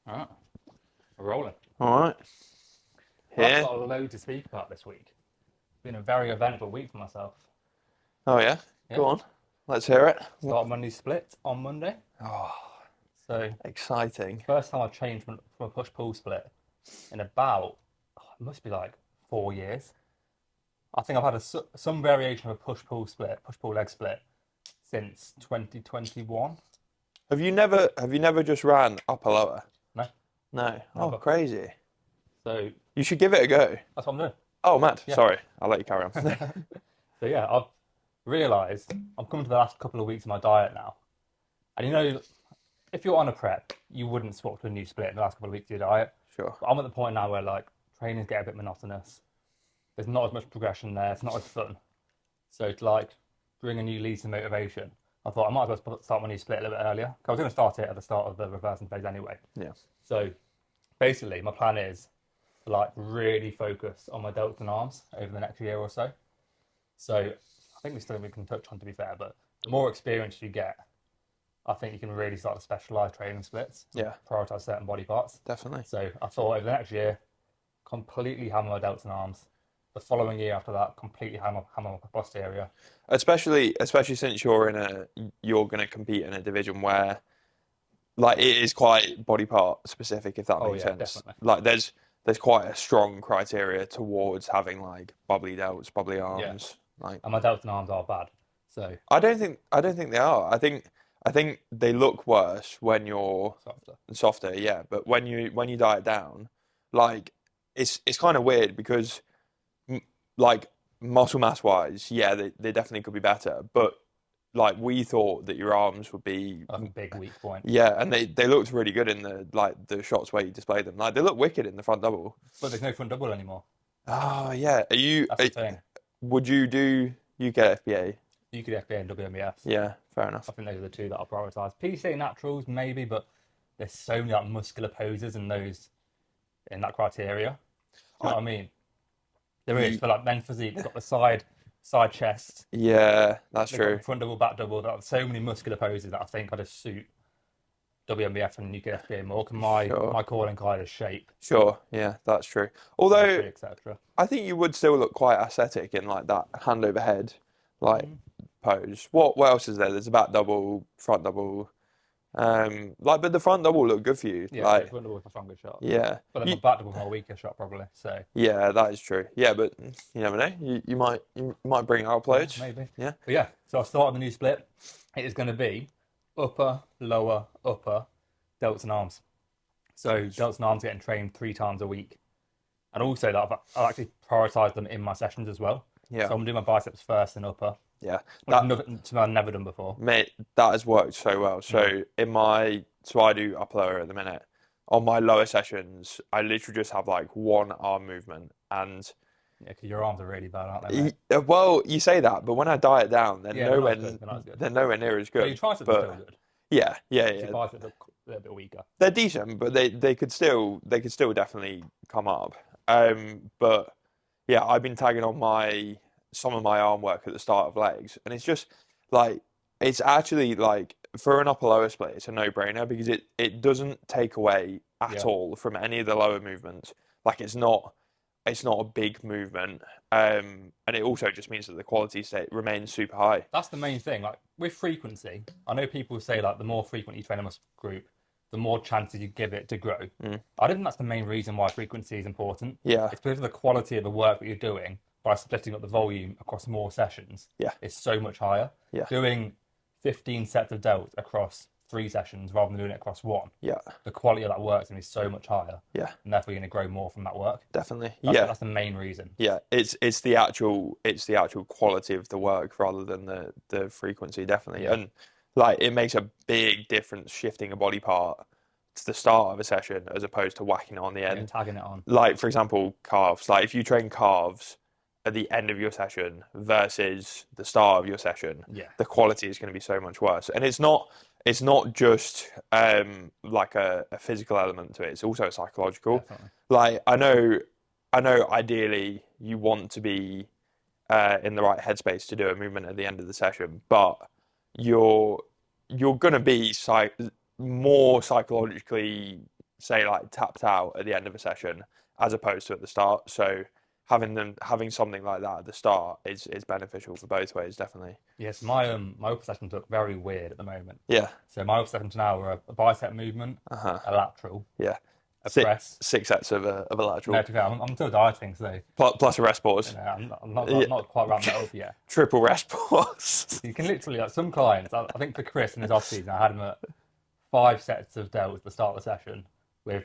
Alright, we're rolling. All right. Well, I've Here. got a load to speak about this week. It's been a very eventful week for myself. Oh yeah. Yeah, Go on. Let's hear it. started my new split on Monday. Oh, So, exciting. first time I've changed from a push-pull split in about, it must be like 4 years. I think I've had some variation of a push-pull split, push-pull leg split since 2021. Have you never just ran upper lower? No, No. Oh, never. crazy. So, You should give it a go. that's what I'm doing. Oh, mad. Yeah. Sorry. I'll let you carry on. So, yeah, I've realised I'm coming to the last couple of weeks of my diet now. And if you're on a prep, you wouldn't swap to a new split in the last couple of weeks of your diet. Sure. But I'm at the point now where like trainings get a bit monotonous. There's not as much progression there. It's not as fun. So to like bring a new lease and motivation, I thought I might as well start my new split a little bit earlier. 'Cause I was going to start it at the start of the reversing phase anyway. Yeah. So basically, my plan is to like really focus on my delts and arms over the next year or so. So I think we can touch on, to be fair, but the more experience you get, I think you can really start to specialize training splits and Yeah. prioritize certain body parts. Definitely. So I thought over the next year, completely hammer my delts and arms. The following year after that, completely hammer my posterior. Especially since you're gonna compete in a division where like it is quite body part specific, if that Oh makes yeah, sense. definitely. Like there's quite a strong criteria towards having like bubbly delts, bubbly Yeah, arms. Like and my delts and arms are bad. So I don't think they are. I think they look worse when you're softer. softer, yeah. But when you diet down, like it's kind of weird because m- like muscle mass wise, yeah, they definitely could be better. But like we thought that your arms would be, Like a big weak point. yeah, and they looked really good in the shots where you displayed them. Like they look wicked in the front double. But there's no front double anymore. Oh yeah, That's the thing. would you do UK FBA? UKD FBA and WMBS. Yeah, fair I enough. think those are the two that I'll prioritise. PC naturals maybe, but there's so many like muscular poses in those in that criteria. Do you know I, what I mean? There is ye- for like men's physique. They've got the side chest. yeah, that's They've got true. the front double, back double. There are so many muscular poses that I think I just suit WMBF and UKFBA more. Can Sure. my core and Kleider's shape, Sure, yeah, that's true. Although symmetry, etc. I think you would still look quite aesthetic in like that hand over head like Mm. pose. What else is there? There's a back double, front double. But the front double look good for you. Yeah, so Like, front double is my strongest shot, yeah, but then my back double is my weakest shot probably. So yeah, that is true. Yeah, but you never know. You might bring it up yeah, loads. maybe. Yeah, But yeah, so I started the new split. It is going to be upper, lower, upper, delts and arms. So delts and arms getting trained 3 times a week, and also that I've actually prioritised them in my sessions as well. yeah, So I'm doing my biceps first and upper, yeah. which is That nothing I've never done before. mate, that has worked so well. Mm. So I do upper lower at the minute. On my lower sessions, I literally just have like one arm movement, and Yeah, because your arms are really bad, aren't they, mate? well, you say that, but when I diet down, Yeah, they're not as good. They're not as good. they're nowhere near as But your good. triceps are still But good. yeah, yeah, Your yeah, biceps are a little bit weaker. they're decent, but they could still definitely come up. But yeah, I've been tagging on my some of my arm work at the start of legs, and it's just like it's actually like for an upper lower split, it's a no-brainer because it doesn't take away at Yeah, all from any of the lower movements. Like it's not a big movement, and it also just means that the quality state remains super high. that's the main thing. Like with frequency, I know people say like the more frequent you train a muscle group, the more chances you give it to grow. Mm. I don't think that's the main reason why frequency is important. Yeah, It's because of the quality of the work that you're doing by splitting up the volume across more sessions yeah, is so much higher. yeah, Doing 15 sets of delts across 3 sessions rather than doing it across one, yeah, the quality of that work is going to be so much higher, yeah, and therefore you're going to grow more from that work. definitely. That's Yeah, that's the main reason. yeah. It's the actual quality of the work rather than the frequency, definitely. Yeah, And like it makes a big difference shifting a body part to the start of a session as opposed to whacking it on the yeah, end. tagging it on. Like for example, calves. Like if you train calves at the end of your session versus the start of your session, Yeah, the quality is going to be so much worse. And it's not just like a physical element to it, it's also psychological. definitely. Like I know ideally you want to be in the right headspace to do a movement at the end of the session, but you're you're gonna be more psychologically say like tapped out at the end of a session as opposed to at the start. So having something like that at the start is beneficial for both ways, definitely. Yes, my upper sessions look very weird at the moment. Yeah. So my upper sessions now are a bicep movement, Uh-huh. a lateral, Yeah. a Six press. six sets of a No, lateral to be fair, I'm still dieting, so plus a rest pause. I'm Yeah. not quite ramped that up yet. Triple rest pause. You can literally, like some clients, I think for Chris in his off season, I had him at 5 sets of delts at the start of the session with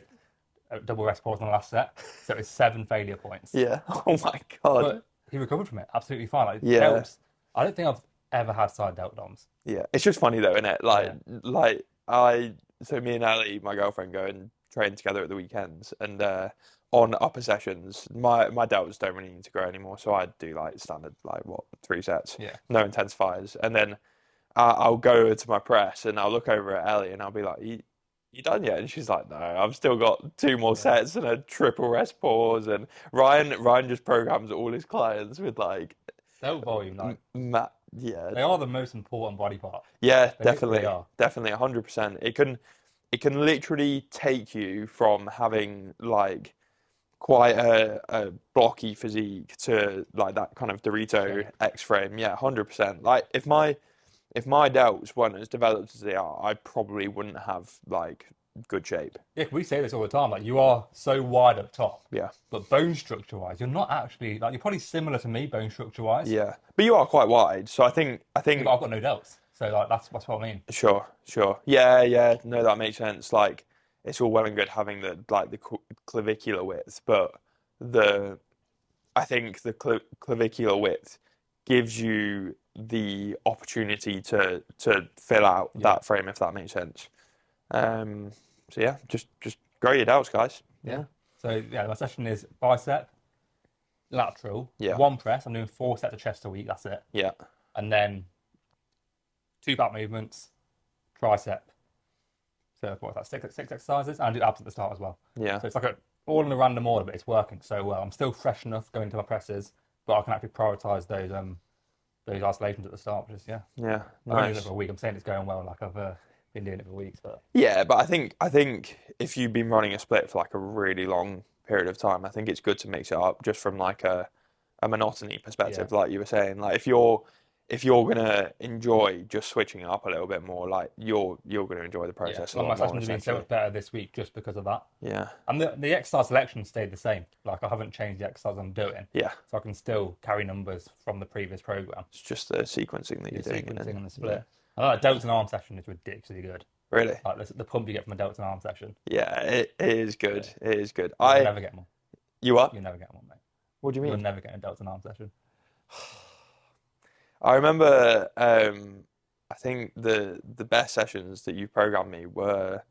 a double rest pause on the last set. So it's 7 failure points. Yeah. Oh my God. But he recovered from it absolutely fine. Like Yeah. delts, I don't think I've ever had side delt DOMs. Yeah. It's just funny though, isn't it? Yeah, Like I so me and Ali, my girlfriend, go and train together at the weekends, and on upper sessions, my delts don't really need to grow anymore, so I do like standard like what 3 sets, yeah, no intensifiers, and then I'll go over to my press and I'll look over at Ellie and I'll be like, you done yet? And she's like, no, I've still got 2 more yeah. sets and a triple rest pause. And Ryan just programs all his clients with like, Delt volume, like yeah, they are the most important body part. yeah, They literally are. definitely 100%. It can literally take you from having like quite a blocky physique to like that kind of Dorito Shape. X frame. Yeah, 100%. Like if my delts weren't as developed as they are, I probably wouldn't have like good shape. Yeah, we say this all the time. Like you are so wide up top, Yeah. but bone structure wise, you're not actually like you're probably similar to me bone structure wise. Yeah. But you are quite wide, so I Yeah, but think I've got no delts, so like that's what I mean. sure, sure. Yeah, yeah. No, that makes sense. Like it's all well and good having the like the clavicular width, but the I think the clavicular width gives you the opportunity to fill out Yeah, that frame if that makes sense. Um, so yeah, just grow your delts, guys. yeah. Yeah, So yeah, my session is bicep, lateral, yeah, one press. I'm doing 4 sets of chest a week. That's it, yeah, and then two back movements, tricep. So what's that? Six exercises, and I do abs at the start as well. yeah, So it's like all in a random order, but it's working so well. I'm still fresh enough going to my presses, but I can actually prioritize those isolations at the start. Which is yeah, yeah. I've only done it Nice. for a week. I'm saying it's going well. Like I've been doing it for weeks, but Yeah, but I think if you've been running a split for like a really long period of time, I think it's good to mix it up just from like a monotony yeah, perspective, like you were saying. Like if you're gonna enjoy just switching it up a little bit more, like you're gonna enjoy the yeah. process a Like my lot more sessions have been so essentially. much better this week just because of that. Yeah, And the exercise selection stayed the same. Like I haven't changed the exercise I'm doing, yeah. so I can still carry numbers from the previous program. It's just the sequencing that The you're doing, and sequencing then and the yeah, split. I know that delts and arm session is ridiculously good. really, Like the pump you get from a delts and arm session. yeah, it is Yeah, good. It is good. you'll never get one. You are? You'll never get one, mate. What do you You'll mean? never get a delts and arm session. I remember, I think the best sessions that you programmed me were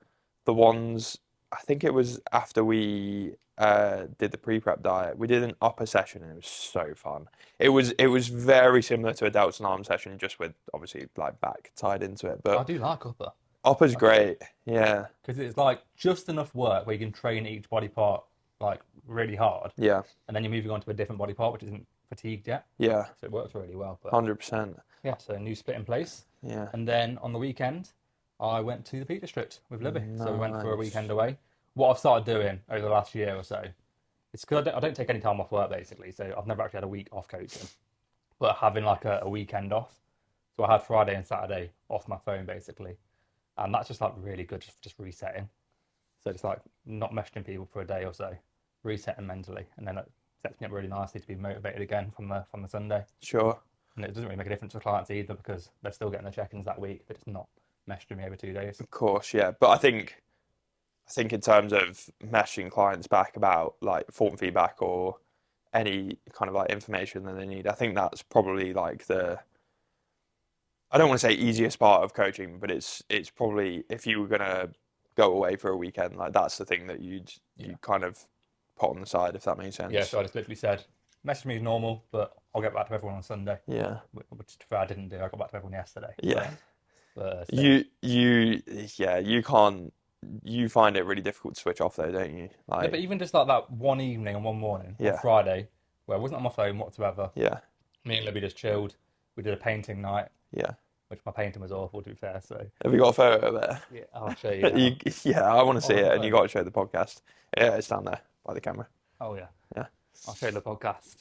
the ones, I think it was after we did the pre-prep diet. We did an upper session and it was so fun. It was very similar to a delts and arm session, just with obviously like back tied into it. I But do like upper. upper's I think great. Yeah, because it's like just enough work where you can train each body part like really hard, yeah, and then you're moving on to a different body part which isn't fatigued yet. yeah, So it works really well. But 100%. yeah, so a new split in place. Yeah, And then on the weekend, I went to the Peak District with Libby. So we went for a weekend nice. away. What I've started doing over the last year or so, it's because I don't take any time off work basically. So I've never actually had a week off coaching, but having like a weekend off. So I had Friday and Saturday off my phone basically, and that's just like really good, just resetting. So it's like not messaging people for a day or so, resetting mentally, and then it sets me up really nicely to be motivated again from the Sunday. Sure. And it doesn't really make a difference to clients either because they're still getting the check-ins that week. They're just not messaging me over 2 days. Of course, yeah. But I think in terms of messaging clients back about like form feedback or any kind of like information that they need, I think that's probably like I don't want to say easiest part of coaching, but it's probably if you were gonna go away for a weekend, like that's the thing that you'd Yeah. you kind of put on the side if that makes Yeah, sense. so I just literally said, message me as normal, but I'll get back to everyone on Sunday, Yeah. which to be fair, I didn't do. I got back to everyone yesterday. Yeah. So, Yeah, you can't you find it really difficult to switch off though, don't you? yeah, but Like, even just like that one evening and one morning on yeah, Friday where I wasn't on my phone whatsoever, yeah, me and Libby just chilled. We did a painting night. yeah, which my painting was awful to be fair. So Have you got a photo of yeah, I'll show you it? now. Yeah, I want to Oh, see where's the it, and you photo? got to show the podcast. Yeah, it's down there by the camera. Oh yeah, Yeah. I'll show you the podcast.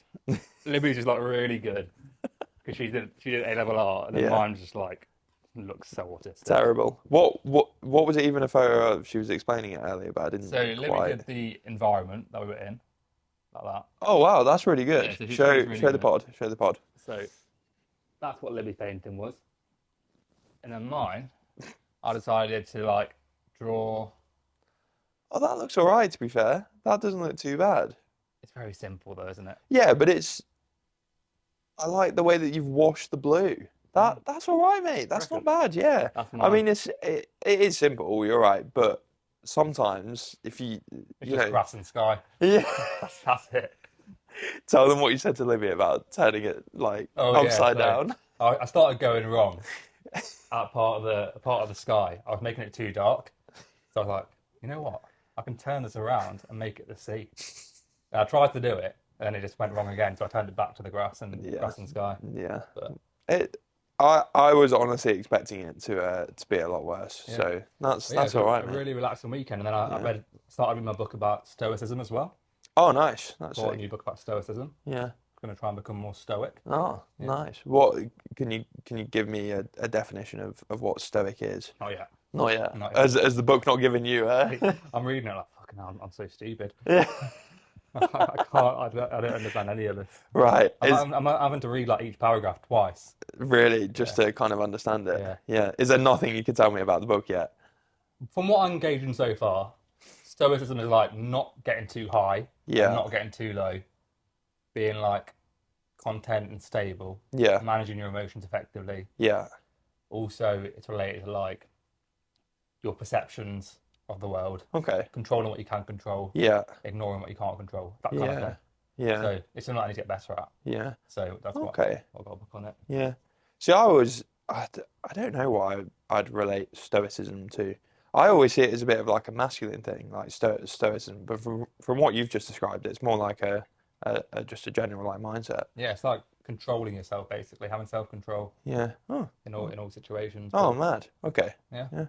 Libby's just like really good because she did A level art, and then Yeah. mine's just like looks so autistic. Terrible. What was it even a photo of? She was explaining it earlier, but I So didn't Libby quite. did the environment that we were in, like that. Oh wow, that's really Yeah, good. so she's Show really show the good. pod. Show the pod. So that's what Libby's painting was, and then mine, I decided to like draw. Oh, that looks all right, to be fair. That doesn't look too bad. It's very simple though, isn't it? Yeah, but I like the way that you've washed the blue. Mm, That's all right, mate. I That's not reckon bad. Yeah. that's I mine. mean, it is simple. You're right, but sometimes if you It's you just know grass and sky. yeah, That's it. tell them what you said to Libby about turning it like Oh yeah. upside So down. I started going wrong at part of the sky. I was making it too dark, so I was like, you know what? I can turn this around and make it the sea. And I tried to do it, and then it just went wrong again. So I turned it back to the Yeah, grass and sky. yeah. But It. I was honestly expecting it to be a lot worse. yeah, So but yeah, that's it's all a right, mate. really relaxing weekend. And then I Yeah. started reading my book about Stoicism as well. Oh, nice. That's Bought a sick. new book about Stoicism. Yeah. Going to try and become more stoic. Oh, Yeah. nice. What can you give me a definition of what stoic is? Not yet. Not yet. Not yet. As the book not given you, I'm reading it like fucking hell. I'm so stupid. Yeah. I can't. I don't understand any of this. Right. I'm having to read like each paragraph twice. Really just Yeah. to kind of understand it. Yeah. Yeah. Is there nothing you can tell me about the book yet? From what I'm engaging so far, Stoicism is like not getting too high and Yeah. not getting too low, being like content and stable, Yeah. managing your emotions effectively. Yeah. Also, it's related to like your perceptions of the world, Okay. controlling what you can control, Yeah. ignoring what you can't control, that kind of Yeah. thing. Yeah. So it's something I need to get better at. Yeah. So that's what Okay. I got a book on it. Yeah. See, I don't know what I'd relate stoicism to. I always see it as a bit of like a masculine thing, like stoicism. But from what you've just described, it's more like a just a general like mindset. Yeah, it's like controlling yourself basically, having self control Yeah. Oh. in all situations. Oh, But mad. Okay. yeah, Yeah.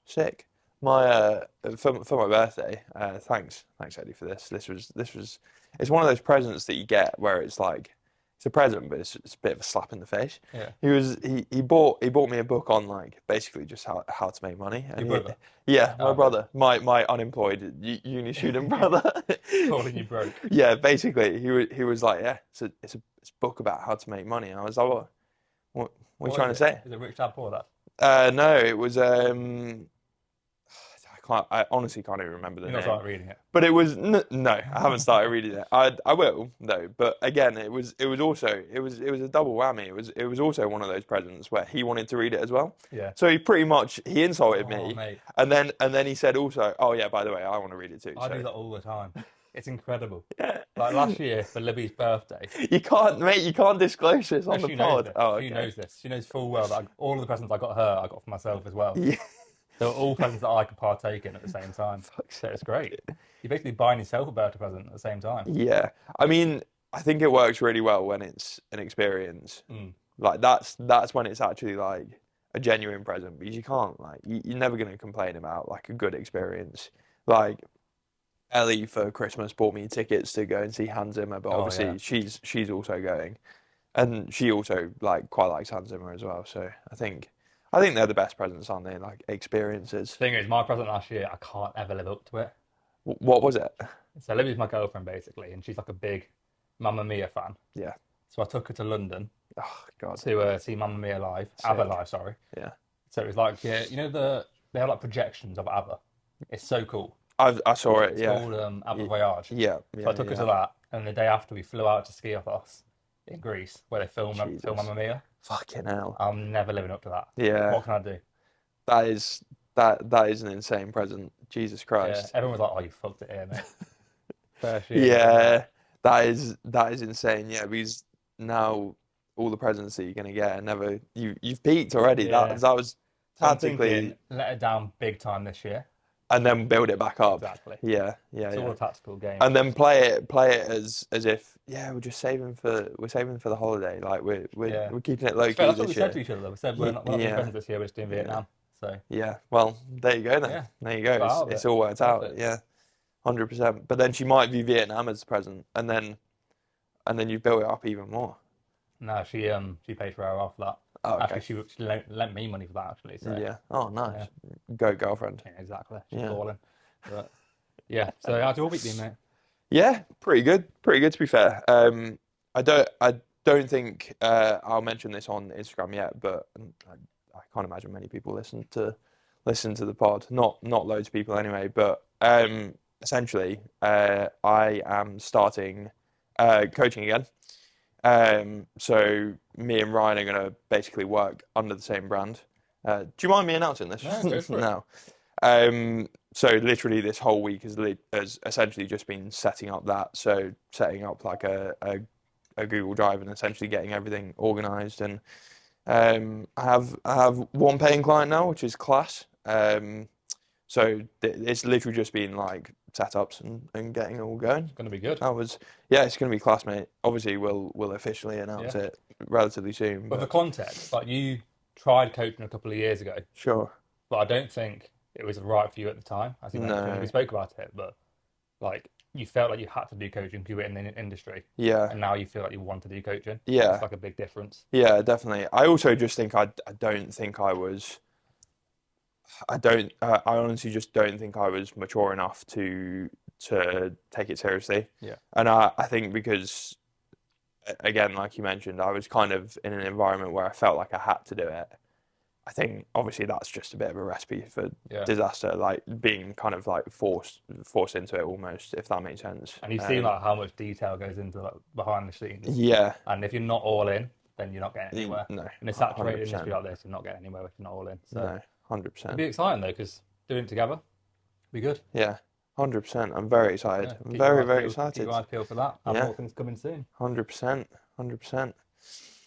Sick. My for my birthday. Thanks Eddie for this. This was it's one of those presents that you get where it's like it's a present, but it's a bit of a slap in the face. yeah. He bought me a book on like basically just how to make money, Your and brother. yeah, my Oh, okay. brother, my unemployed uni student brother. Calling you broke. Yeah, basically he was like, yeah, it's a book about how to make money. And I was like, what are you What trying is to it? say? Is it Rich Dad Poor Dad? No, it was I honestly can't even remember the You're not name. started reading it. But it was no, I haven't started reading it. I will though. But again, it was a double whammy. It was also one of those presents where he wanted to read it as well. Yeah. So he pretty much he insulted Oh, me, mate. and then he said also, oh yeah, by the way, I want to read it too. I do So that all the time. It's incredible. yeah, Like last year for Libby's birthday. you can't disclose this No, on the she knows pod. this. Oh, She okay. knows this. She knows full well that all of the presents I got her, I got for myself as well. Yeah, They were all presents that I could partake in at the same time. fuck's So sake. it's great. You're basically buying yourself a birthday present at the same time. Yeah, I mean, I think it works really well when it's an experience. Mm. Like that's when it's actually like a genuine present because you can't like you're never going to complain about like a good experience. Like Ellie for Christmas bought me tickets to go and see Hans Zimmer, but Oh obviously yeah. she's also going, and she also like quite likes Hans Zimmer as well. So I think they're the best presents, aren't they? Like experiences. Thing is, my present last year, I can't ever live up to it. What was it? So Libby's my girlfriend basically, and she's like a big Mamma Mia fan. Yeah. So I took her to London Oh God. to see Mamma Mia live, ABBA Sick. live, sorry. Yeah. So it was like, yeah, they have like projections of ABBA. It's so cool. I saw it. It's Yeah. called ABBA Y- Voyage. Yeah. So I Yeah. took her Yeah. to that, and the day after we flew out to Skiathos in Greece, where they film Jesus. Mamma Mia. Fucking hell. I'm never living up to that. Yeah. What can I do? That is that is an insane present. Jesus Yeah, Christ. everyone was like, "Oh, you fucked it here, mate." First year. Yeah, that is insane. Yeah, because now all the presents that you're gonna get are never you've peaked already. Yeah. That was So I'm tactically thinking, let her down big time this year. and then build it back up. Exactly. Yeah, yeah, It's all yeah. a tactical game. And then play it as if yeah, we're saving for the holiday. Like Yeah. we're keeping it low It's fair. key That's what we this said year. to each other. We said we're not doing Yeah, presents this year. We're just doing yeah, Vietnam. So yeah. Well, there you go then. yeah, There you go. got out of It's it. all worked out. Perfect. Yeah, 100%. But then she might view Vietnam as the present, and then you've built it up even more. No, she paid for our off that. Oh, Actually, okay. she lent me money for that actually. So Yeah. Oh, yeah, nice. Go girlfriend. yeah, exactly. She's Yeah. balling. But yeah. So how's your week been, mate? Yeah, pretty good. Pretty good to be fair. I don't think I'll mention this on Instagram yet, but I can't imagine many people listen to the pod. Not loads of people anyway, but essentially I am starting coaching again. So me and Ryan are gonna basically work under the same brand. Do you mind me announcing this? No, go for it. No. So literally this whole week has essentially just been setting up that. So setting up like a Google Drive and essentially getting everything organized. And I have one paying client now, which is class. So it's literally just been like setups and getting it all going. It's gonna be good. That was yeah, it's gonna be class, mate. Obviously we'll officially announce Yeah. it relatively soon, But for but context, like you tried coaching a couple of years ago, sure. but I don't think it was right for you at the time, as you mentioned. We No. spoke about it, but like you felt like you had to do coaching because you were in the industry, Yeah. and now you feel like you want to do coaching. It's Yeah. like a big difference. Yeah, definitely. I also just think I don't think I was I don't I honestly just don't think I was mature enough to take it seriously. Yeah. And I think because again, like you mentioned, I was kind of in an environment where I felt like I had to do it. I think obviously that's just a bit of a recipe for Yeah. disaster, like being kind of like forced into it almost, if that makes sense. And you see like how much detail goes into like behind the scenes. Yeah, And if you're not all in, then you're not getting anywhere. no, In a saturated industry 100%. like this, you're not getting anywhere if you're not all in. So No, it'd 100%. be exciting though, because doing it together, be good. Yeah, 100%. I'm very excited. Yeah, I'm keep your very, eyes very peeled. Keep excited. your eyes peeled for that. Have Yeah, more things coming soon. 100%. 100%.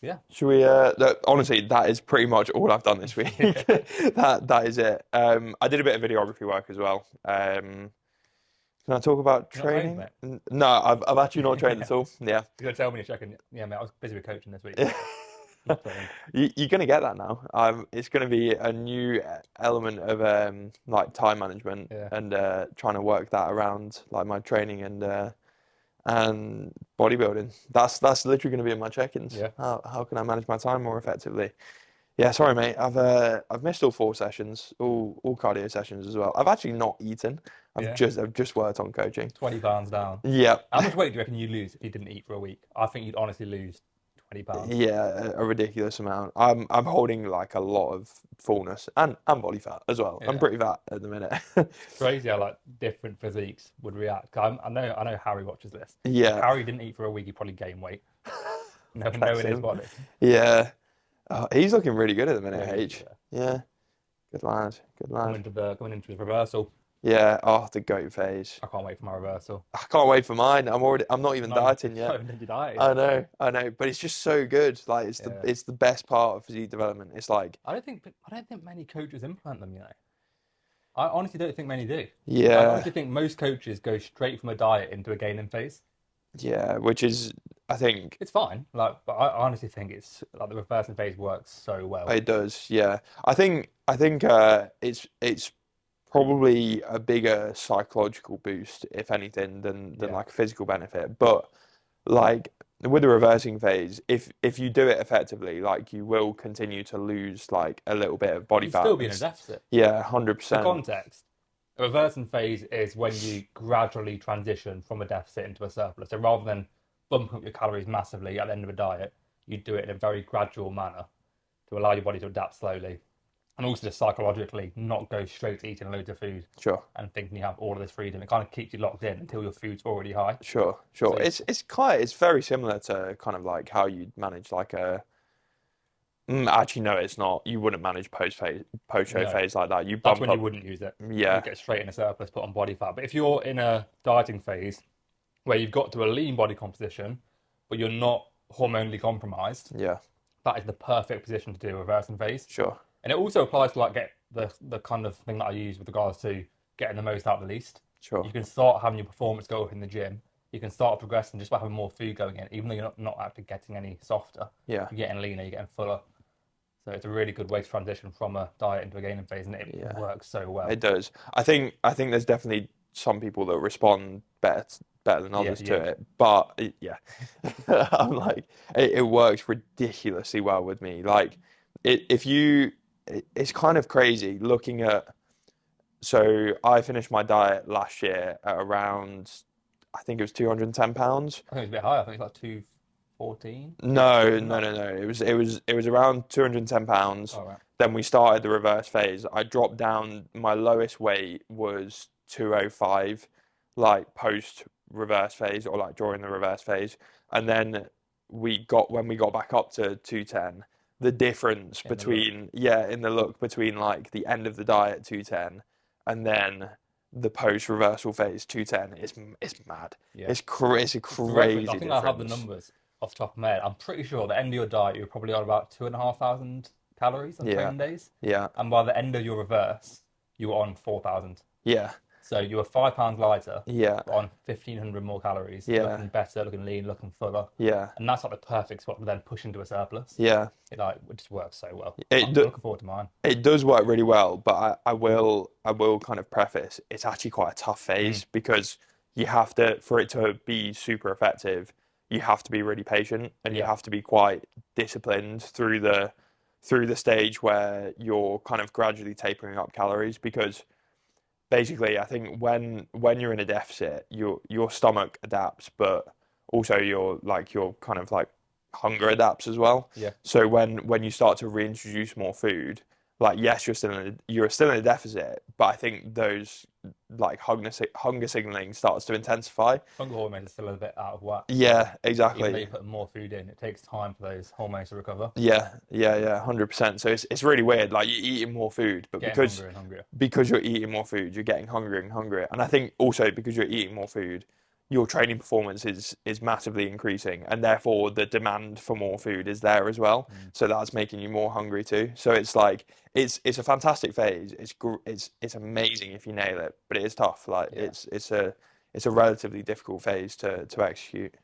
Yeah. Should we honestly that is pretty much all I've done this week. That is it. I did a bit of videography work as well. Can I talk about You're not trained, training? mate. No, I've actually not trained Yeah. at all. Yeah. You're gonna tell me in a second. Yeah, mate. I was busy with coaching this week, so not trained. You're gonna get that now. It's gonna be a new element of like time management Yeah. and trying to work that around like my training and bodybuilding. That's literally gonna be in my check-ins. Yeah. How can I manage my time more effectively? Yeah, sorry, mate. I've missed all 4 sessions, all cardio sessions as well. I've actually not eaten. Yeah. I've just worked on coaching. 20 pounds down. Yeah, How much weight do you reckon you lose if you didn't eat for a week? I think you'd honestly lose 20 pounds. yeah, a ridiculous amount. I'm holding like a lot of fullness and body fat as well. I'm Yeah. pretty fat at the minute. Crazy how like different physiques would react. I know Harry watches this. If Yeah, Harry didn't eat for a week, he'd probably gain weight. Never bless knowing his him. body. Yeah, he's looking really good at the minute, Really, H. yeah. Yeah, good lad, good lad. Coming into his reversal. Yeah, oh, the goat phase. I can't wait for my reversal. I can't wait for mine. I'm not even dieting Not yet. even did you diet I yet. know, I know, but it's just so good. Like Yeah. it's the best part of physique development. It's like, I don't think many coaches implement them, you know. I honestly don't think many do. I yeah, honestly think most coaches go straight from a diet into a gaining phase. yeah, which is, I think It's fine, like, but I honestly think it's like the reversing phase works so well. it does. Yeah, I think it's probably a bigger psychological boost, if anything, than Yeah, like a physical benefit. But like with the reversing phase, if you do it effectively, like you will continue to lose like a little bit of body you'd fat. still be in a deficit. Yeah, hundred For percent. context, a reversing phase is when you gradually transition from a deficit into a surplus. So rather than bumping up your calories massively at the end of a diet, you do it in a very gradual manner to allow your body to adapt slowly. And also just psychologically not go straight to eating loads of food Sure. and thinking you have all of this freedom. It kind of keeps you locked in until your food's already high. Sure, So sure. It's very similar to kind of like how you'd manage like a. Actually, no, it's not. You wouldn't manage post show no, phase like that. You that's bump when you up. wouldn't use it. You Yeah, get straight in a surplus, put on body fat. But if you're in a dieting phase where you've got to a lean body composition, but you're not hormonally compromised, yeah, that is the perfect position to do a reversing phase. sure. And it also applies to like get the kind of thing that I use with regards to getting the most out of the least. Sure. You can start having your performance go up in the gym. You can start progressing just by having more food going in, even though you're not actually getting any softer. Yeah. You're getting leaner, you're getting fuller. So it's a really good way to transition from a diet into a gaining phase, and it Yeah. works so well. It does. I think there's definitely some people that respond better than Yeah, others to yeah, it, but yeah, I'm like it works ridiculously well with me. Like if you, it's kind of crazy looking at. So I finished my diet last year at around, I think it was £210. I think it's a bit higher. I think it's like 214, No, 215. no, Not. no, no. It was around £210. All right. Then we started the reverse phase. I dropped down. My lowest weight was 205, like post reverse phase or like during the reverse phase. And then when we got back up to 210, the difference In the look. between in the look between like the end of the diet 210 and then the post reversal phase 210 is mad. Yeah. It's a For reference, I crazy think I have the difference. numbers off the top of my head. I'm pretty sure at the end of your diet, you're probably on about 2,500 calories on Yeah, training days. yeah, And by the end of your reverse, you were on 4,000. yeah, So you were 5 pounds lighter, yeah, but on 1,500 more calories, yeah, looking better, looking lean, looking fuller. yeah, And that's like the perfect spot to then push into a surplus. yeah. It just works so well. It I'm do, looking forward to mine. it does work really well, but I will kind of preface it's actually quite a tough Mm, phase because you have to for it to be super effective, you have to be really patient and you yeah, have to be quite disciplined through the stage where you're kind of gradually tapering up calories because basically, I think when you're in a deficit, your stomach adapts, but also your kind of like hunger adapts as well. yeah. So when you start to reintroduce more food, like yes, you're still in a deficit, but I think those like hunger signaling starts to intensify. Hunger hormones are still a bit out of whack. So Yeah, even though exactly. you put more food in, it takes time for those hormones to recover. Yeah, yeah, yeah, 100%. So it's really weird. Like you're eating more food, but Getting because hungrier and hungrier. because you're eating more food, you're getting hungrier and hungrier. And I think also because you're eating more food, your training performance is massively increasing, and therefore the demand for more food is there as well. Mm. So that's making you more hungry too. So it's like it's a fantastic phase. It's amazing if you nail it, but it is tough. Like Yeah. it's a relatively difficult phase to execute.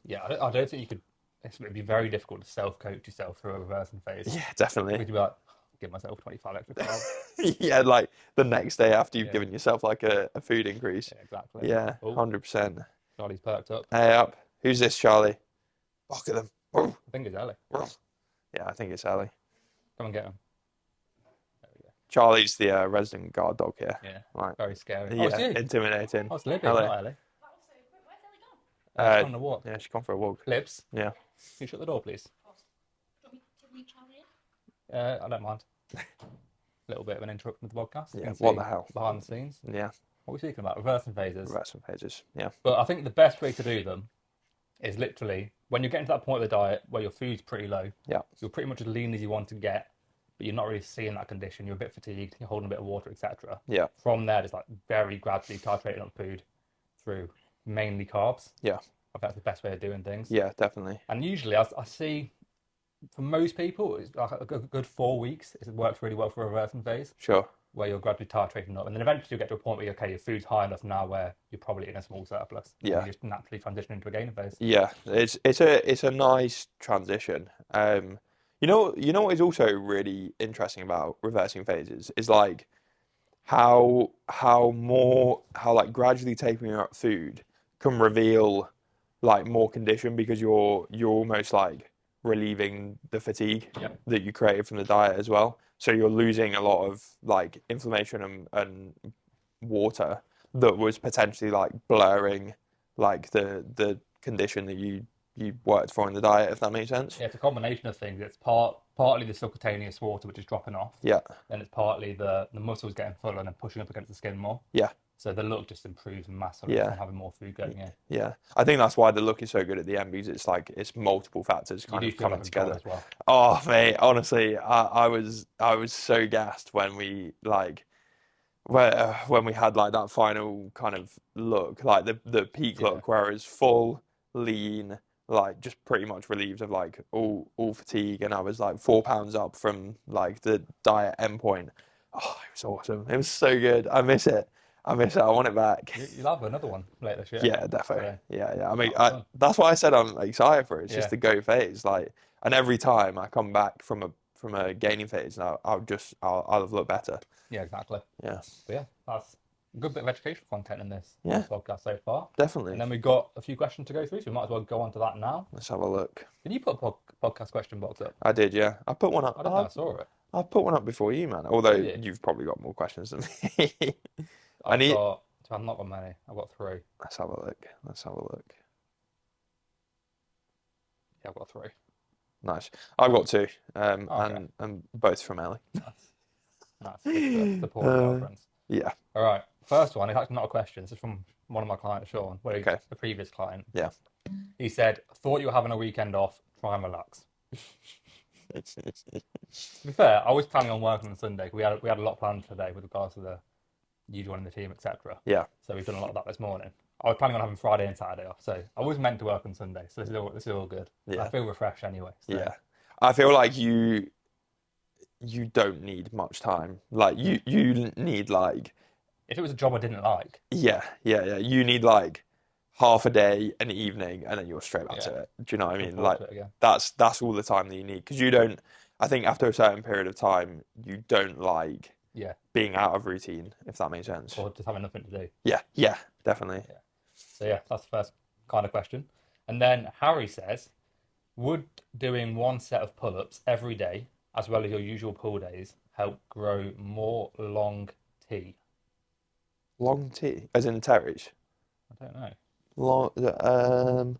Yeah, I don't think you could. It'd be very difficult to self-coach yourself through a reversing phase. Yeah, definitely. Because you'd be like, give myself 25 extra carbs. Yeah, like the next day after you've Yeah, given yourself like a food increase. yeah, exactly. Yeah, Oh, 100%. Charlie's perked up. Hey up. Who's this, Charlie? Look at them. I think it's Ellie. Yeah, I think it's Ali. Come and get him. There we go. Charlie's the resident guard dog here. Yeah, Right. very scary. Oh, it's Yeah, you. intimidating. Oh, it's Libby, Hello. not Ellie. She's Uh, on the walk. yeah, she's gone for a walk. Libs, Yeah. can you shut the door, please? I don't mind. A little bit of an interruption to the podcast. You Yeah. can What see the hell? behind the scenes. Yeah. What are we speaking about? Reversing phases. Reverse some pages. Yeah. But I think the best way to do them is literally when you're getting to that point of the diet where your food's pretty low, Yeah. you're pretty much as lean as you want to get, but you're not really seeing that condition. You're a bit fatigued, you're holding a bit of water, etc. Yeah. From there, just like very gradually titrating up food through mainly carbs. Yeah. I think that's the best way of doing things. Yeah. Definitely. And usually, I see for most people, it's like a good 4 weeks. It works really well for a reversing phase Sure. where you're gradually titrating up, and then eventually you get to a point where okay, your food's high enough now where you're probably in a small surplus, and Yeah. you just naturally transition into a gaining phase. Yeah. It's a nice transition. You know what is also really interesting about reversing phases is like how like gradually tapering up food can reveal like more condition because you're almost like relieving the fatigue Yep. that you created from the diet as well. So you're losing a lot of like inflammation and water that was potentially like blurring like the condition that you worked for in the diet, if that makes sense. Yeah, it's a combination of things. It's partly the subcutaneous water which is dropping off, Yeah, then it's partly the muscles getting fuller and then pushing up against the skin more. yeah, So the look just improves massively yeah, from having more food going in. yeah. I think that's why the look is so good at the end because it's multiple factors You kind do of feel coming like a god together. as well. Oh, mate, honestly, I was so gassed when we like when we had like that final kind of look, like the peak Yeah. look, where it was full, lean, like just pretty much relieved of like all fatigue, and I was like 4 pounds up from like the diet endpoint. Oh, it was awesome. It was so good. I miss it. I miss it. I want it back. You'll have another one later this year. Yeah, defo. So Yeah, yeah. I mean, that'll be fun. that's why I said I'm excited for it. It's just Yeah, the go phase. Like, and every time I come back from a gaining phase, I'll have looked better. yeah, exactly. Yeah, But yeah, that's a good bit of educational content in this yeah, podcast so far. And definitely. then we've got a few questions to go through, so we might as well go on to that now. Let's have a look. Did you put a podcast question box up? I did, yeah. I put one up. I don't think I saw it. I put one up before you, man. Although Did you? you've probably got more questions than me. I I've need. got. I've not got many. I've got three. Let's have a look. Let's have a look. Yeah, I've got three. Nice. I've got two, Oh, okay. and both from Ellie. Nice. Nice. Good to support our Uh, friends. yeah. All right. First one is actually not a question. It's from one of my clients, Sean, Okay. the previous client. Yeah. He said, "Thought you were having a weekend off. Try and relax." To be fair, I was planning on working on Sunday. We had a lot planned today with regards to the you joining the team, etc. Yeah. So we've done a lot of that this morning. I was planning on having Friday and Saturday off, so I was meant to work on Sunday. So this is all good. Yeah. I feel refreshed anyway. So. Yeah. I feel like you don't need much time. Like you need like If it was a job I didn't like, yeah. You need like half a day, an evening, and then you're straight back yeah, to it. Do you know what I look mean? forward Like to it again. that's all the time that you need because you don't. I think after a certain period of time, you don't like Yeah, being out of routine, if that makes sense. or just having nothing to do. Yeah, yeah, definitely. Yeah. So yeah, that's the first kind of question. And then Harry says, would doing one set of pull-ups every day, as well as your usual pull days, help grow more long T? Long T, as in Terry's. I don't know. Long,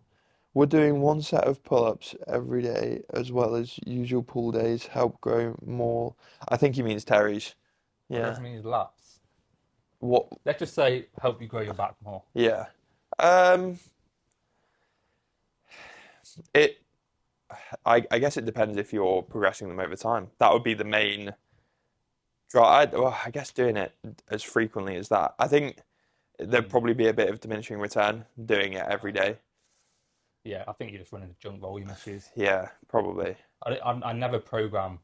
we're doing one set of pull-ups every day, as well as usual pull days. Help grow more. I think he means Terry's. I don't Yeah. think it means lats. What? Let's just say help you grow your back more. Yeah. Um. It. I guess it depends if you're progressing them over time. That would be the main draw. Well, I guess doing it as frequently as that. I think there'd probably be a bit of diminishing return doing it every day. Yeah, I think you just run into junk volume issues. Yeah, probably. I never program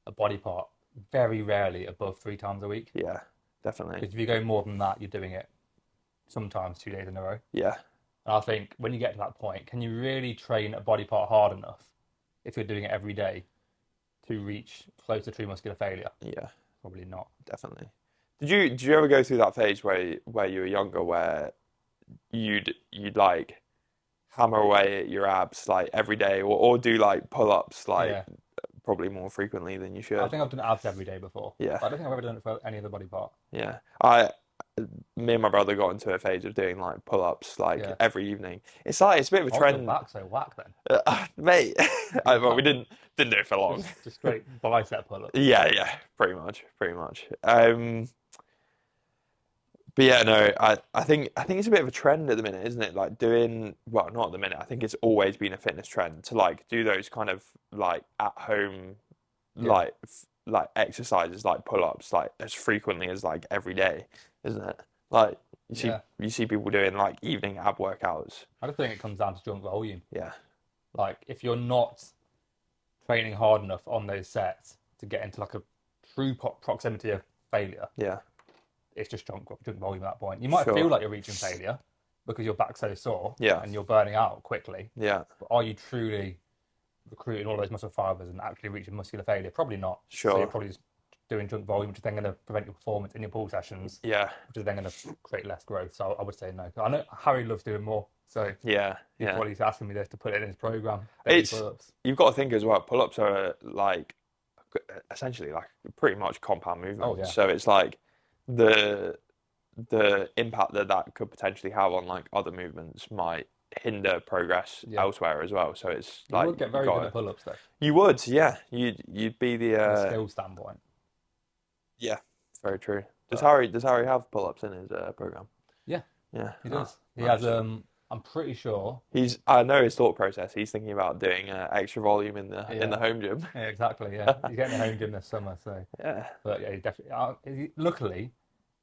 a body part, very rarely above 3 times a week. Yeah, definitely. Because if you go more than that, you're doing it sometimes 2 days in a row. Yeah, And I think when you get to that point, can you really train a body part hard enough if you're doing it every day to reach close to true muscular failure? yeah, Probably not. definitely. Did you ever go through that phase where you were younger where you'd like hammer away at your abs like every day or do like pull-ups like Yeah. probably more frequently than you I should? think I've done abs every day before. Yeah, But I don't think I've ever done it for any other body part. yeah. Me and my brother got into a phase of doing like pull-ups like Yeah. every evening. It's like it's a bit of a Why was your trend, back so whack then? mate. Well, we didn't do it for long. Just straight bicep pull ups. Yeah, yeah, pretty much. But yeah, no, I think it's a bit of a trend at the minute, isn't it? Like doing, well, not at the minute. I think it's always been a fitness trend to like do those kind of like at home, Yeah. like exercises, like pull-ups, like as frequently as like every day, isn't it? Like Yeah. you see people doing like evening ab workouts. I just think it comes down to junk volume. Yeah, Like if you're not training hard enough on those sets to get into like a true proximity of failure, yeah, it's just junk volume at that point. You might sure. feel like you're reaching failure because your back's so sore Yeah, and you're burning out quickly. yeah, But are you truly recruiting all those muscle fibers and actually reaching muscular failure? Probably not. So you're sure. probably just doing junk volume, which is then going to prevent your performance in your pull sessions, Yeah, which is then going to create less growth. So I would say no. I know Harry loves doing more, so yeah, he's yeah. probably asking me this to put it in his program. It's you've got to think as well. Pull-ups are like essentially like pretty much compound movement. Oh, yeah. So it's like the impact that could potentially have on like other movements might hinder progress Yeah. elsewhere as well. So it's You like would get very good at pull-ups though, you would, yeah. You'd be from a the skill standpoint. yeah, very true. Does But Harry have pull-ups in his program? yeah, Yeah, he no, does. He nice. has. I'm pretty sure. I know his thought process. He's thinking about doing extra volume in the Yeah. home gym. Yeah, exactly. Yeah, he's getting a home gym this summer. So, Yeah. but yeah, he definitely. Luckily,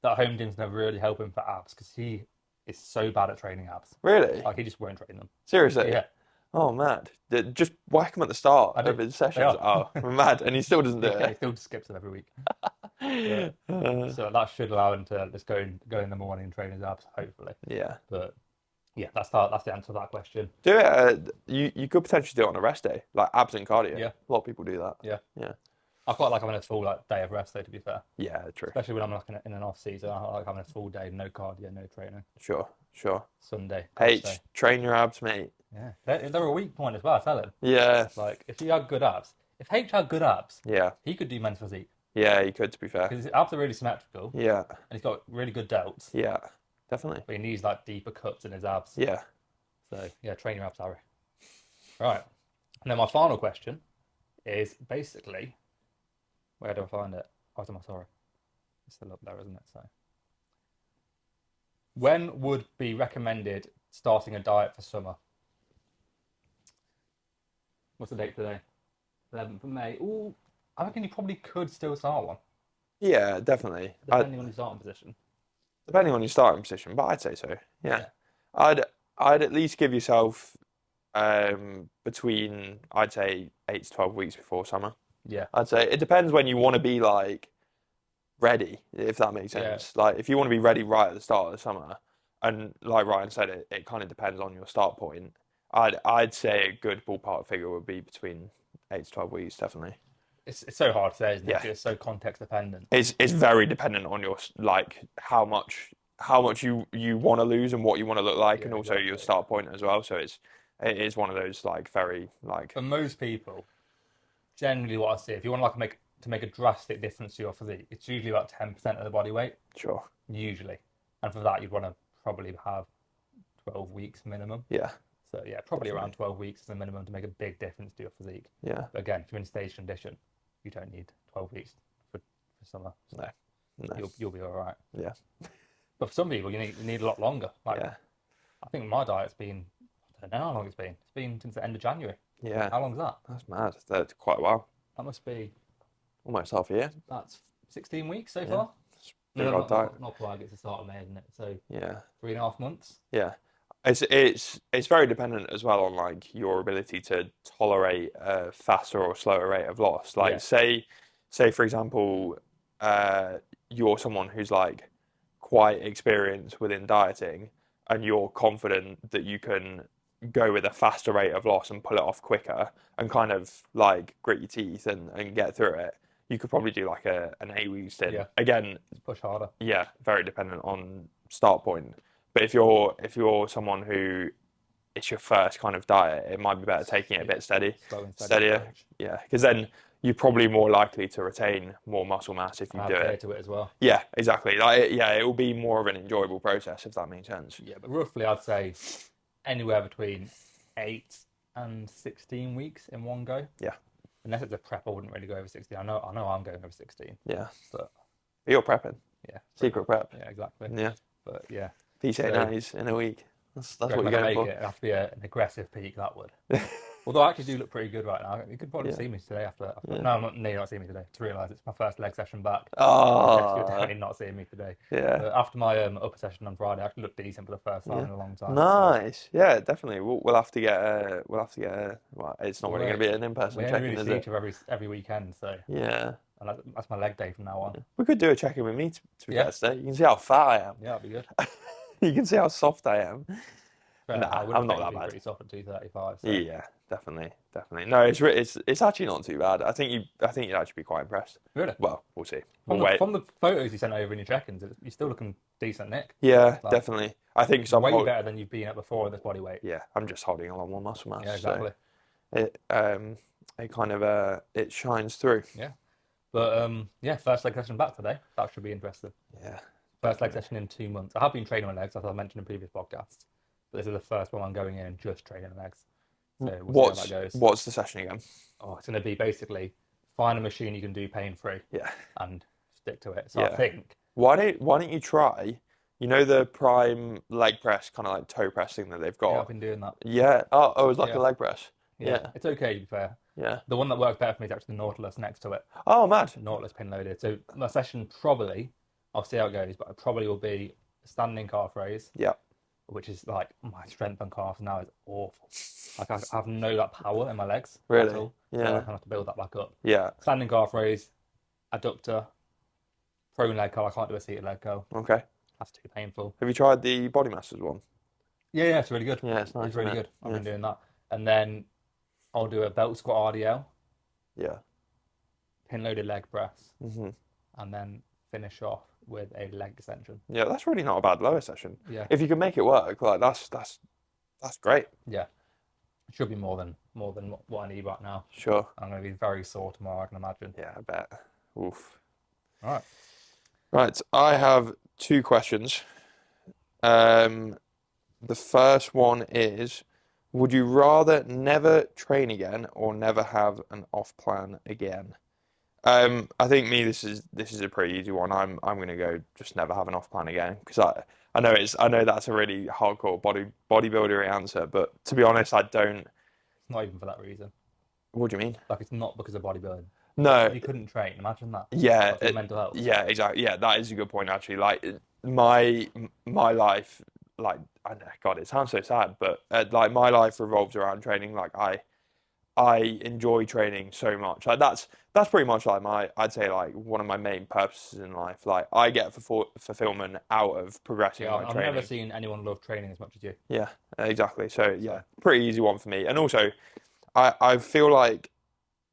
that home gym's never really help him for abs because he is so bad at training abs. Really? Like he just won't train them. Seriously? Yeah, Oh, mad. Just whack him at the start I of do. his They sessions. are. Oh, mad. And he still doesn't do Yeah, he it. still just skips it every week. But so that should allow him to just go in the morning and train his abs, hopefully. yeah. But yeah, that's the answer to that question. Do it. You could potentially do it on a rest day, like abs and cardio. Yeah, A lot of people do that. yeah. Yeah. I quite like having a full like day of rest though, to be fair. Yeah, true. Especially when I'm like in an off season, I like having a full day, no cardio, no training. Sure, sure. Sunday, rest day. H, train your abs, mate. Yeah, they're a weak point as well. I tell him, Yeah, like if he had good abs, if H had good abs, yeah, he could do men's physique yeah. You could, to be fair. because his abs are really symmetrical Yeah, and he's got really good delts, yeah, definitely. but he needs like deeper cuts in his abs. Yeah. So yeah, train your abs, Harry. Right, and then my final question is basically, where do I find it? Oh, it's on my sorry. It's still up there, isn't it? So, when would be recommended starting a diet for summer? What's the date today? 11th of May. Ooh, I reckon you probably could still start one, Yeah, definitely. depending on your starting position. Depending on your starting position, but I'd say so. Yeah. Yeah, I'd I'd at least give yourself between I'd say 8 to 12 weeks before summer. yeah, I'd say it depends when you want to be like ready, if that makes yeah. sense. Like if you want to be ready right at the start of the summer, and like Ryan said, it kind of depends on your start point. I'd say a good ballpark figure would be between 8 to 12 weeks, definitely. It's so hard to say, isn't it? Yeah, 'Cause it's so context dependent. it's very dependent on your like how much you want to lose and what you want to look like, Yeah, and also your exactly. start point as well. So it is one of those like very like For most people, generally, what I see, if you want to like make a drastic difference to your physique, it's usually about 10% of the body weight, sure, usually, and for that you'd want to probably have 12 weeks minimum. yeah, So yeah, probably around definitely, 12 weeks is the minimum to make a big difference to your physique. yeah, But again, if you're in stage condition, you don't need 12 weeks for summer. So no, no, you'll be all right. yeah, But for some people, you need a lot longer. Like yeah, I think my diet's been, I don't know how long it's been. It's been since the end of January. yeah. How long's that? That's mad. That's quite a while, That must be almost half a year. that's 16 weeks so Yeah, far. it's a No, big no, old diet. not quite. It's the start of May, isn't it? So Yeah, 3.5 months. yeah. It's very dependent as well on like your ability to tolerate a faster or slower rate of loss. Like Yeah, say for example, you're someone who's like quite experienced within dieting, and you're confident that you can go with a faster rate of loss and pull it off quicker, and kind of like grit your teeth and get through it. You could probably do like an 8 week stint. yeah. Again, Just push harder. yeah, very dependent on start point. But if you're someone who it's your first kind of diet, it might be better taking it a Yeah, bit slow and steady steadier. approach. Yeah, because then you're probably more likely to retain more muscle mass if you And do adhere it. to it as well. Yeah, exactly. Like yeah, it will be more of an enjoyable process if that makes sense. Yeah, but roughly I'd say anywhere between 8 and 16 weeks in one go. Yeah, Unless it's a prep, I wouldn't really go over 16. I know I'm going over 16, yeah. but But you're prepping, yeah, pretty secret much. prep. Yeah, exactly. Yeah, But yeah, P.C. so nights in a week. That's what reckon I you're can going make for. it. It'd have to be an aggressive peak, that would. Although I actually do look pretty good right now. You could probably Yeah, see me today after yeah. no, I'm not, no, you're not seeing me today. To realise it's my first leg session back. I guess you're Ah, definitely not seeing me today. yeah. But after my upper session on Friday, I actually looked decent for the first time Yeah. in a long time. So Nice. Yeah, definitely. We'll have to get well, it's not really well, going to be an we in-person only check-in, really is see each it? other every weekend. So Yeah. and that's my leg day from now on. We could do a check-in with me to be Yeah, fair today. You can see how fat I am. yeah, that'd be good. You can see how soft I am. Fair, I Nah, would I'm not expect you to that be bad. pretty soft at 235. So Yeah, definitely, definitely. No, it's actually not too bad. I think you'd actually be quite impressed. really, Well, we'll see. We'll wait. from the photos you sent over in your check-ins, you're still looking decent, Nick. Yeah, Like definitely. I think so. way better than you've been at before at this body weight. Yeah, I'm just holding a lot more muscle mass, Yeah, so exactly. it kind of it shines through. Yeah. But yeah, first leg session back today. That should be interesting. Yeah, First leg definitely. session in 2 months. I have been training my legs, as I mentioned in previous podcasts. But this is the first one I'm going in and just training legs. So we'll see how that goes. What's the session again? Oh, it's going to be basically find a machine you can do pain free Yeah, and stick to it. So I yeah. think, Why don't you try? You know the prime leg press, kind of like toe press thing that they've yeah, I've got. been doing that. Yeah. Oh, it's like a Yeah, leg press. yeah. Yeah, It's okay to be fair. yeah. The one that works better for me is actually the Nautilus next to it. Oh, mad. Nautilus pin loaded. So my session probably, I'll see how it goes, but it probably will be standing calf raise, Yeah. which is like my strength on calves now is awful. Like I have no that power in my legs at Really? all, so I Yeah. kind of have to build that back up. Yeah. Standing calf raise, adductor, Throwing leg curl, I can't do a seated leg curl. Okay. That's too painful. Have you tried the Body Masters one? Yeah, it's really good. Yeah, it's nice, It's isn't really it? good. I've Yeah. been doing that. And then I'll do a belt squat RDL, Yeah. pin loaded leg press, Hmm. and then finish off with a leg extension. Yeah, that's really not a bad lower session. Yeah, If you can make it work, like that's great. yeah. It should be more than what I need right now. Sure. I'm going to be very sore tomorrow, I can imagine. Yeah, I bet. Oof. All right. Right, I have two questions. Um, the first one is, would you rather never train again or never have an off plan again? I think this is a pretty easy one. I'm gonna go just never have an off plan again because I know that's a really hardcore bodybuilder answer, but to be honest, I don't. It's not even for that reason. What do you mean? Like, it's not because of bodybuilding. No, If you couldn't train, imagine that. yeah, Like, for your mental health. yeah, exactly. Yeah, that is a good point actually. Like my my life, like I know, God, it sounds so sad, but like my life revolves around training. Like I enjoy training so much. Like that's pretty much like I'd say like one of my main purposes in life. Like I get fulfillment out of progressing Yeah, my I've never training. seen anyone love training as much as you. Yeah, exactly. So yeah, So, pretty easy one for me. And also, I feel like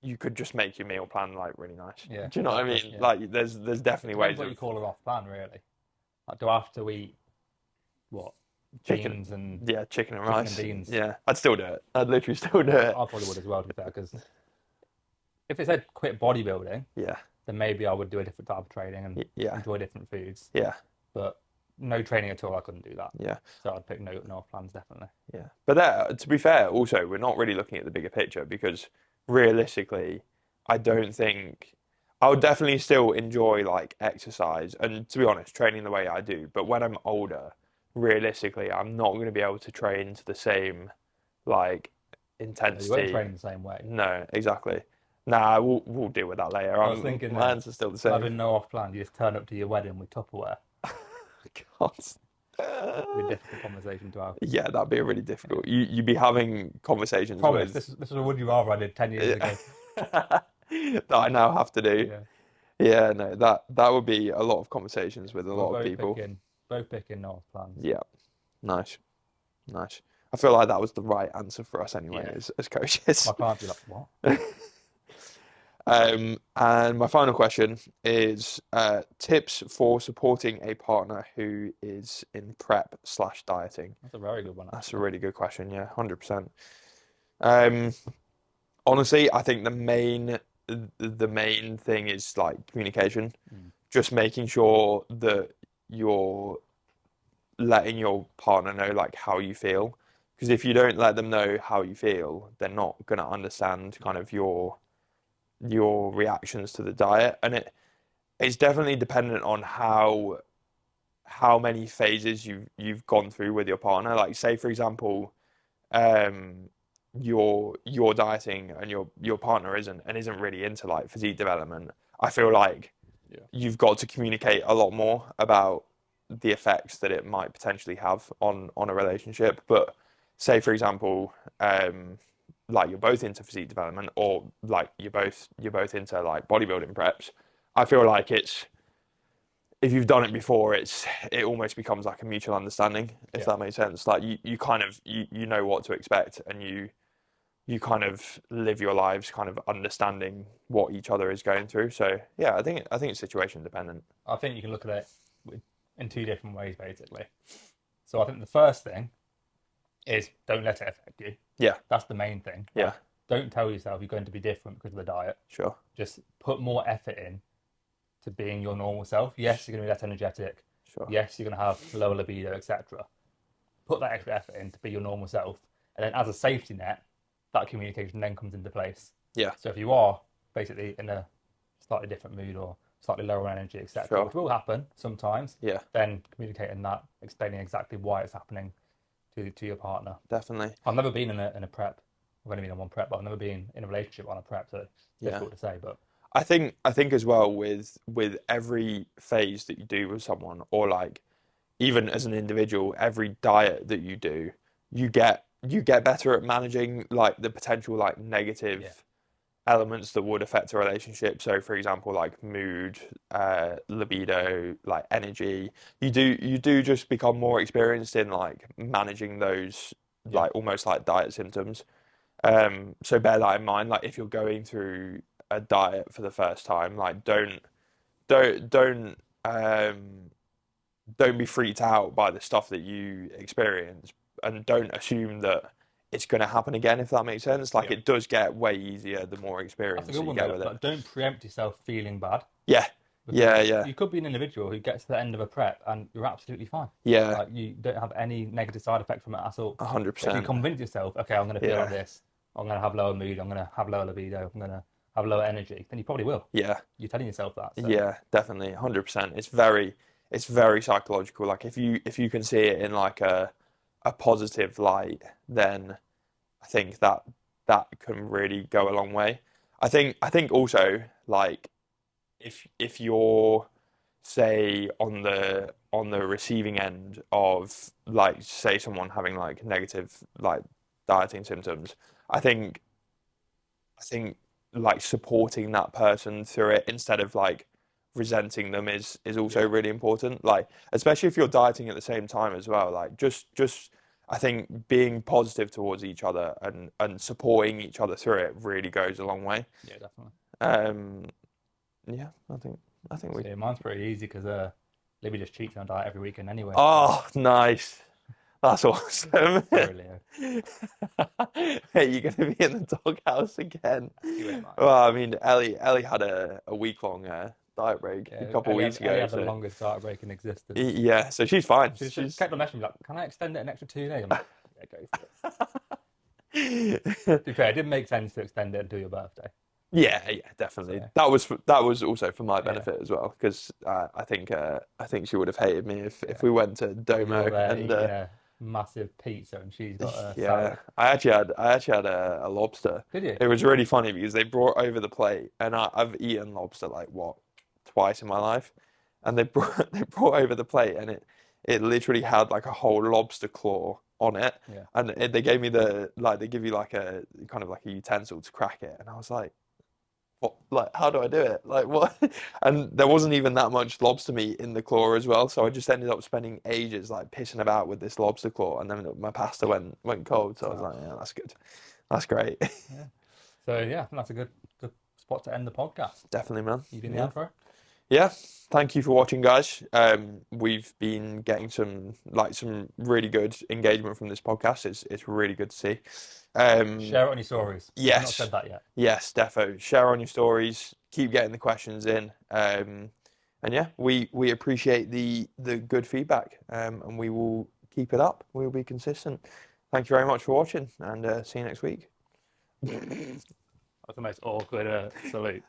you could just make your meal plan like really nice. yeah, Do you know what I exactly. mean? Yeah. Like there's definitely Depends ways what you of call an off plan, really. Like, do I have to eat, what, chicken. beans and Yeah, chicken and chicken and rice. beans? Yeah, I'd still do it. I'd literally still do I it. probably would as well, to be fair, because if it said quit bodybuilding, Yeah, then maybe I would do a different type of training and yeah, enjoy different foods. yeah, But no training at all, I couldn't do that. yeah. So I'd pick no off plans, definitely. Yeah, but that, to be fair, also we're not really looking at the bigger picture because realistically, I don't think I would definitely still enjoy like exercise and to be honest, training the way I do. But when I'm older, realistically, I'm not going to be able to train to the same like No, you won't intensity. train the same way. No, exactly. Nah, we'll deal with that later. I was thinking My answer's still the same. having no off plan, you just turn up to your wedding with Tupperware. God. It'd be a difficult conversation to have. Yeah, that'd be really difficult. You'd be having conversations Promise, with this is a would you rather I did 10 years ago. that I now have to do. Yeah. Yeah, no, that would be a lot of conversations with a We're lot of people. both picking no off plans. Yeah, nice, nice. I feel like that was the right answer for us anyway, Yeah. as coaches. My clients be like, what? And my final question is tips for supporting a partner who is in prep/dieting. That's a very good one, That's a actually. really good question. Yeah, 100%. Um, honestly, I think the main thing is like communication. Mm. Just making sure that you're letting your partner know like how you feel. Because if you don't let them know how you feel, they're not gonna understand kind Yeah. of your reactions to the diet. And it's definitely dependent on how many phases you've gone through with your partner. Like say for example, um you're dieting and your partner isn't really into like physique development. I feel like Yeah. you've got to communicate a lot more about the effects that it might potentially have on a relationship. But say for example, like you're both into physique development or like you're both into like bodybuilding preps, I feel like it's if you've done it before, it almost becomes like a mutual understanding, if Yeah. that makes sense. Like you kind of you know what to expect and you kind of live your lives kind of understanding what each other is going through. So yeah, I think it's situation dependent. I think you can look at it in two different ways, basically. So I think the first thing is don't let it affect you. Yeah, That's the main thing. yeah, Like, don't tell yourself you're going to be different because of the diet. sure, Just put more effort in to being your normal self. Yes, you're going to be less energetic. sure. Yes, you're going to have lower libido, etc. Put that extra effort in to be your normal self. And then as a safety net, that communication then comes into place. Yeah, So if you are basically in a slightly different mood or slightly lower energy, etc., sure. which will happen sometimes, Yeah, then communicating that, explaining exactly why it's happening to your partner. definitely. I've never been in a prep. I've only been on one prep, but I've never been in a relationship on a prep, so it's Yeah. difficult to say. But I think as well with every phase that you do with someone or like even as an individual, every diet that you do, you get better at managing like the potential like yeah, negative elements that would affect a relationship. So, for example, like mood, libido, like energy. You do just become more experienced in like managing those Yeah. like almost like diet symptoms. So bear that in mind. Like if you're going through a diet for the first time, like don't don't um don't be freaked out by the stuff that you experience, and don't assume that it's going to happen again, if that makes sense. Like Yeah. it does get way easier the more That's a experience good that you one get though. with it. Like, don't preempt yourself feeling bad Yeah, because yeah, yeah, you could be an individual who gets to the end of a prep and you're absolutely fine. yeah, Like you don't have any negative side effects from it at all. hundred But if you percent. convince yourself, okay, I'm going to feel like Yeah, this, I'm going to have lower mood, I'm going to have lower libido, I'm going to have lower energy, then you probably will. yeah, You're telling yourself that. So yeah, definitely, 100%. It's very psychological. Like if you can see it in like a positive light, then I think that can really go a long way. I think also like if you're say on the receiving end of like say someone having like negative like dieting symptoms, I think I think like supporting that person through it instead of like resenting them is also yeah, really important. Like especially if you're dieting at the same time as well. Like just I think being positive towards each other and supporting each other through it really goes a long way. yeah, definitely. Um, yeah, I think we. So yeah, mine's pretty easy because Libby just cheats on a diet every weekend anyway. So Oh, nice. That's awesome. sorry, Leo. Hey, you're gonna be in the doghouse again. He won't mind. Well, I mean, Ellie had a week long diet break a Yeah, couple of weeks Ellie ago, had the so longest diet break in existence. yeah, so she's fine. She She's kept on messaging me like, "Can I extend it an extra 2 days?" I'm like, "Yeah, go for it." yeah, To be fair, it didn't make sense to extend it until your birthday. yeah, definitely. So That was also for my yeah, benefit as well because I think she would have hated me if yeah. we went to Well, you're Domo there and eating a massive pizza and she's got a yeah, salad. I actually had a lobster. Did you? It was really funny because they brought over the plate, and I've eaten lobster like what twice in my life, and they brought they brought over the plate, and it literally had like a whole lobster claw on it, Yeah. and they gave me they give you like a kind of like a utensil to crack it, and I was like, what, like, how do I do it? Like, what? And there wasn't even that much lobster meat in the claw as well, so I just ended up spending ages like pissing about with this lobster claw, and then my pasta went cold. So I was So like, yeah, that's good, that's great, yeah. So yeah, that's a good spot to end the podcast. definitely, man. You doing the Yeah, outro? yeah. Thank you for watching, guys. We've been getting some really good engagement from this podcast. It's really good to see. Um, Share it on your stories. I've not Yes, said that yet. yes, defo. Share on your stories. Keep getting the questions in. And yeah, we appreciate the good feedback. And we will keep it up. We'll be consistent. Thank you very much for watching, and see you next week. That's the most awkward salute.